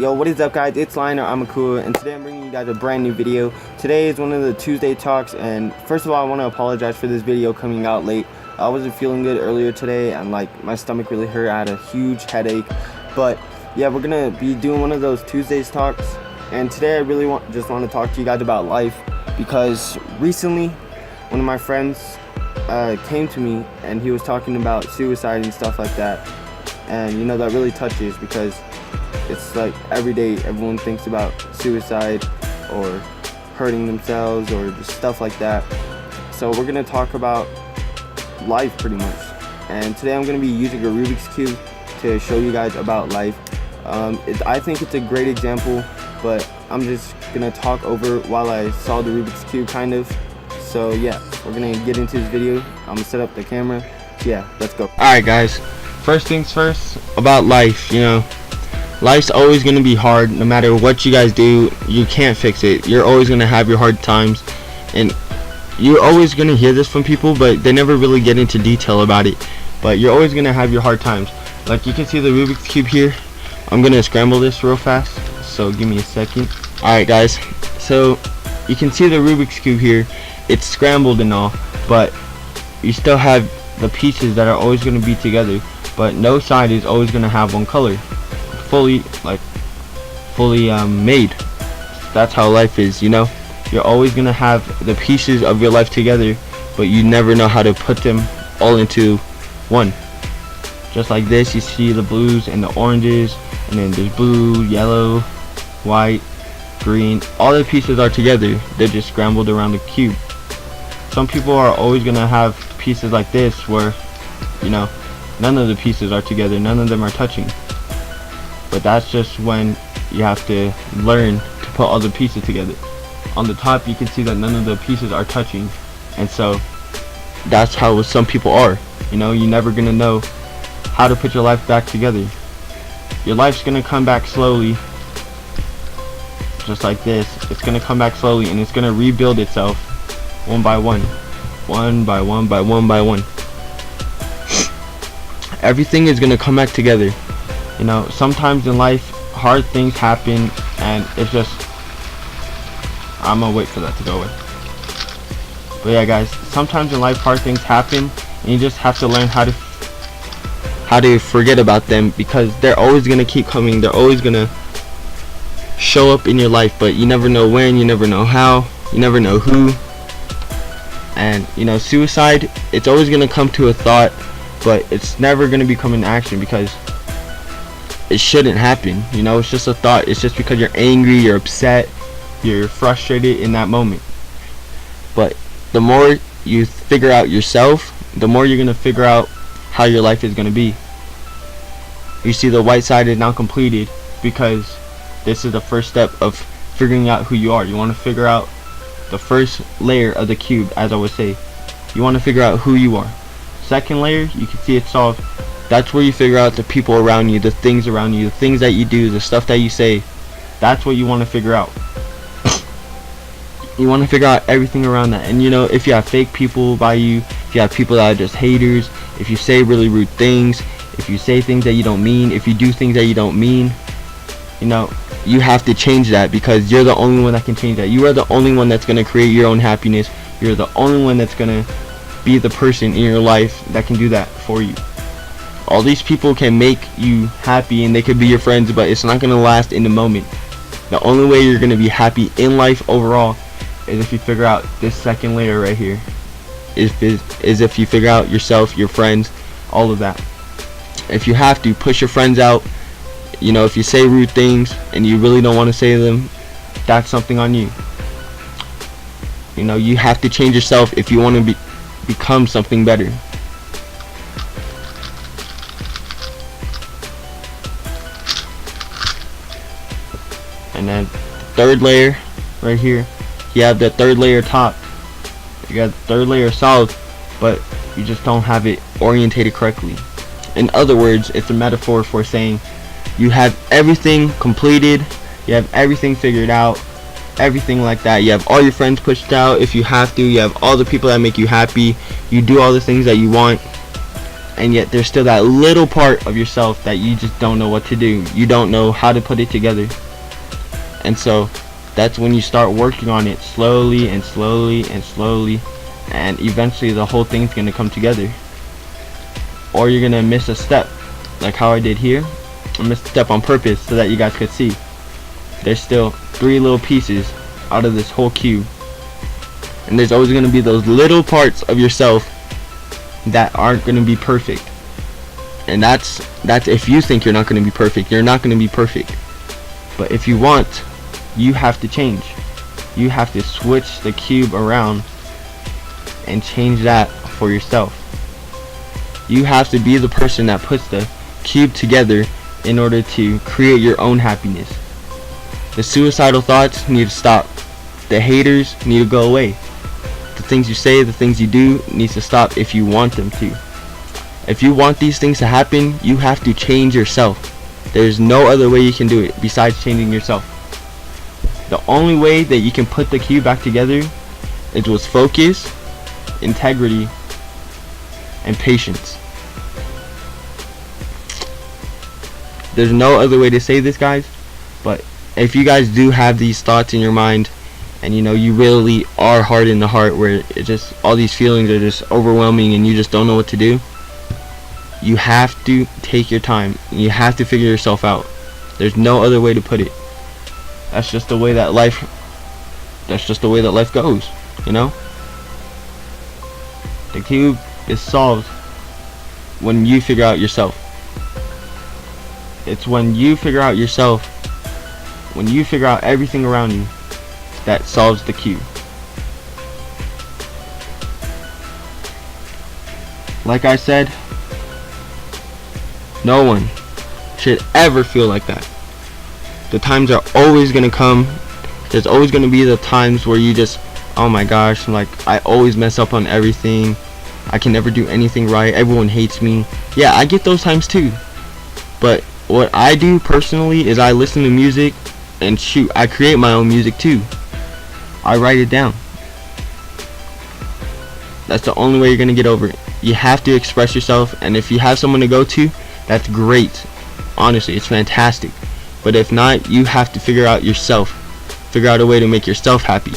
Yo, what is up, guys? It's Lionel Amakua, and today I'm bringing you guys a brand new video. Today is one of the Tuesday talks, and first of all, I want to apologize for this video coming out late. I wasn't feeling good earlier today, and like my stomach really hurt. I had a huge headache, but yeah, we're gonna be doing one of those Tuesdays talks. And today I really just want to talk to you guys about life, because recently one of my friends came to me and he was talking about suicide and stuff like that, and you know, that really touches, because it's like every day everyone thinks about suicide or hurting themselves or just stuff like that. So we're gonna talk about life pretty much, and today I'm gonna be using a Rubik's Cube to show you guys about life. I think it's a great example, but I'm just gonna talk over while I solve the Rubik's Cube, kind of. So yeah, we're gonna get into this video. I'm gonna set up the camera. So yeah, let's go. Alright guys, first things first, about life. You know, life's always gonna be hard. No matter what you guys do, you can't fix it. You're always gonna have your hard times, and you're always gonna hear this from people, but they never really get into detail about it. But you're always gonna have your hard times. Like, you can see the Rubik's Cube here. I'm gonna scramble this real fast, so give me a second. Alright guys, so you can see the Rubik's Cube here. It's scrambled and all, but you still have the pieces that are always gonna be together, but no side is always gonna have one color, fully made. That's how life is, you know. You're always gonna have the pieces of your life together, but you never know how to put them all into one. Just like this, you see the blues and the oranges, and then there's blue, yellow, white, green. All the pieces are together. They're just scrambled around the cube. Some people are always gonna have pieces like this where, you know, none of the pieces are together, none of them are touching. But that's just when you have to learn to put all the pieces together. On the top, you can see that none of the pieces are touching, and so that's how some people are. You know, you're never gonna know how to put your life back together. Your life's gonna come back slowly, just like this. It's gonna come back slowly, and it's gonna rebuild itself one by one, one by one by one by one. Everything is gonna come back together. You know, sometimes in life hard things happen, and it's just, I'm gonna wait for that to go away. But yeah guys, sometimes in life hard things happen, and you just have to learn how to forget about them, because they're always gonna keep coming. They're always gonna show up in your life, but you never know when, you never know how, you never know who. And you know, suicide, it's always gonna come to a thought, but it's never gonna become an action, because it shouldn't happen. You know, it's just a thought. It's just because you're angry, you're upset, you're frustrated in that moment. But the more you figure out yourself, the more you're gonna figure out how your life is gonna be. You see, the white side is now completed, because this is the first step of figuring out who you are. You want to figure out the first layer of the cube, as I would say. You want to figure out who you are. Second layer, you can see it's solved. That's where you figure out the people around you, the things around you, the things that you do, the stuff that you say. That's what you want to figure out. You want to figure out everything around that. And you know, if you have fake people by you, if you have people that are just haters, if you say really rude things, if you say things that you don't mean, if you do things that you don't mean, you know, you have to change that, because you're the only one that can change that. You are the only one that's going to create your own happiness. You're the only one that's going to be the person in your life that can do that for you. All these people can make you happy, and they could be your friends, but it's not going to last in the moment. The only way you're going to be happy in life overall is if you figure out this second layer right here. Is if you figure out yourself, your friends, all of that. If you have to push your friends out, you know, if you say rude things and you really don't want to say them, that's something on you. You know, you have to change yourself if you want to become something better. And then third layer right here, you have the third layer top. You got the third layer solved, but you just don't have it orientated correctly. In other words, it's a metaphor for saying you have everything completed, you have everything figured out, everything like that. You have all your friends pushed out if you have to, you have all the people that make you happy, you do all the things that you want, and yet there's still that little part of yourself that you just don't know what to do. You don't know how to put it together. And so that's when you start working on it slowly and slowly and slowly, and eventually the whole thing's gonna come together. Or you're gonna miss a step, like how I did here. I missed a step on purpose so that you guys could see there's still 3 little pieces out of this whole cube. And there's always gonna be those little parts of yourself that aren't gonna be perfect. And that's if you think you're not gonna be perfect. You're not gonna be perfect. But if you want, you have to change. You have to switch the cube around and change that for yourself. You have to be the person that puts the cube together in order to create your own happiness. The suicidal thoughts need to stop. The haters need to go away. The things you say, the things you do needs to stop if you want them to. If you want these things to happen, you have to change yourself. There's no other way you can do it besides changing yourself. The only way that you can put the cube back together is with focus, integrity, and patience. There's no other way to say this, guys, but if you guys do have these thoughts in your mind, and you know you really are hard in the heart where it just all these feelings are just overwhelming and you just don't know what to do, you have to take your time. You have to figure yourself out. There's no other way to put it. That's just the way that life goes, you know? The cube is solved when you figure out yourself. It's when you figure out yourself, when you figure out everything around you, that solves the cube. Like I said, no one should ever feel like that. The times are always gonna come. There's always gonna be the times where you just, oh my gosh, like I always mess up on everything. I can never do anything right. Everyone hates me. Yeah, I get those times too. But what I do personally is I listen to music and shoot, I create my own music too. I write it down. That's the only way you're gonna get over it. You have to express yourself, and if you have someone to go to, that's great. Honestly, it's fantastic. But if not, you have to figure out yourself. Figure out a way to make yourself happy.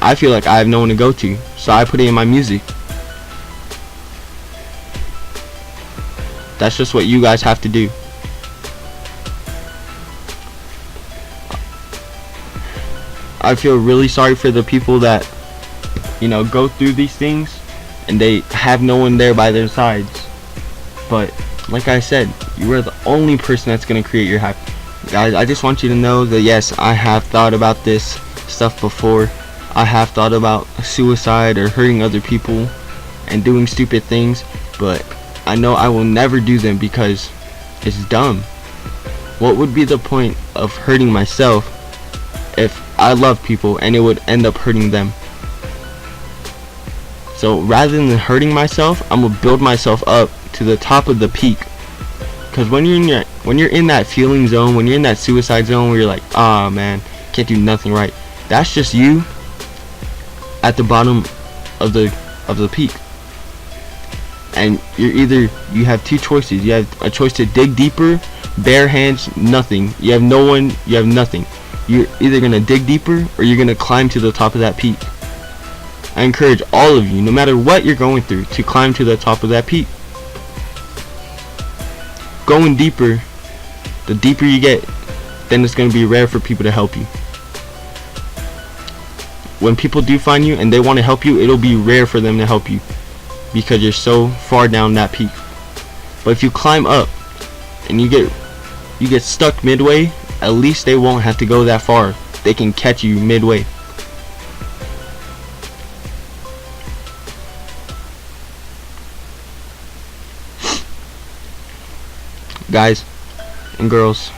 I feel like I have no one to go to, so I put it in my music. That's just what you guys have to do. I feel really sorry for the people that, you know, go through these things and they have no one there by their sides. But like I said, you are the only person that's going to create your happiness. Guys, I just want you to know that yes, I have thought about this stuff before. I have thought about suicide or hurting other people and doing stupid things, but I know I will never do them because it's dumb. What would be the point of hurting myself if I love people and it would end up hurting them? So rather than hurting myself, I'm gonna build myself up to the top of the peak. Because when you're in that feeling zone, when you're in that suicide zone where you're like, ah man, can't do nothing right, that's just you at the bottom of the peak. And you have two choices. You have a choice to dig deeper, bare hands, nothing. You have no one, you have nothing. You're either gonna dig deeper or you're gonna climb to the top of that peak. I encourage all of you, no matter what you're going through, to climb to the top of that peak. Going deeper, the deeper you get, then it's gonna be rare for people to help you. When people do find you and they want to help you, it'll be rare for them to help you because you're so far down that peak. But if you climb up and you get stuck midway, at least they won't have to go that far. They can catch you midway. Guys and girls,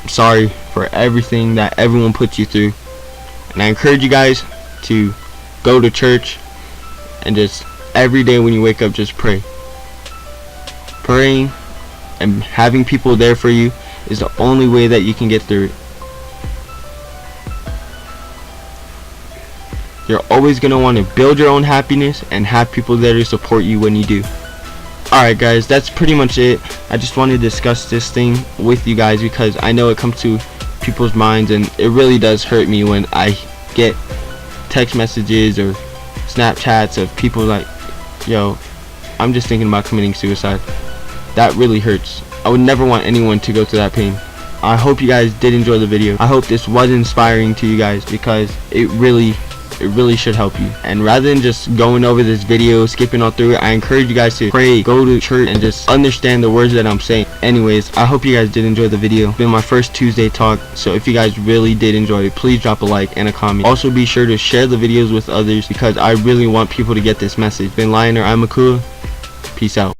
I'm sorry for everything that everyone puts you through, and I encourage you guys to go to church and just every day when you wake up, just pray. Praying and having people there for you is the only way that you can get through it. You're always going to want to build your own happiness and have people there to support you when you do. Alright guys, that's pretty much it. I just wanted to discuss this thing with you guys because I know it comes to people's minds, and it really does hurt me when I get text messages or Snapchats of people like, yo, I'm just thinking about committing suicide. That really hurts. I would never want anyone to go through that pain. I hope you guys did enjoy the video. I hope this was inspiring to you guys because it really should help you. And rather than just going over this video, skipping all through it, I encourage you guys to pray, go to church, and just understand the words that I'm saying. Anyways, I hope you guys did enjoy the video. It's been my first Tuesday talk, so if you guys really did enjoy it, please drop a like and a comment. Also be sure to share the videos with others because I really want people to get this message. Been Lionel, I'm Akua. Peace out.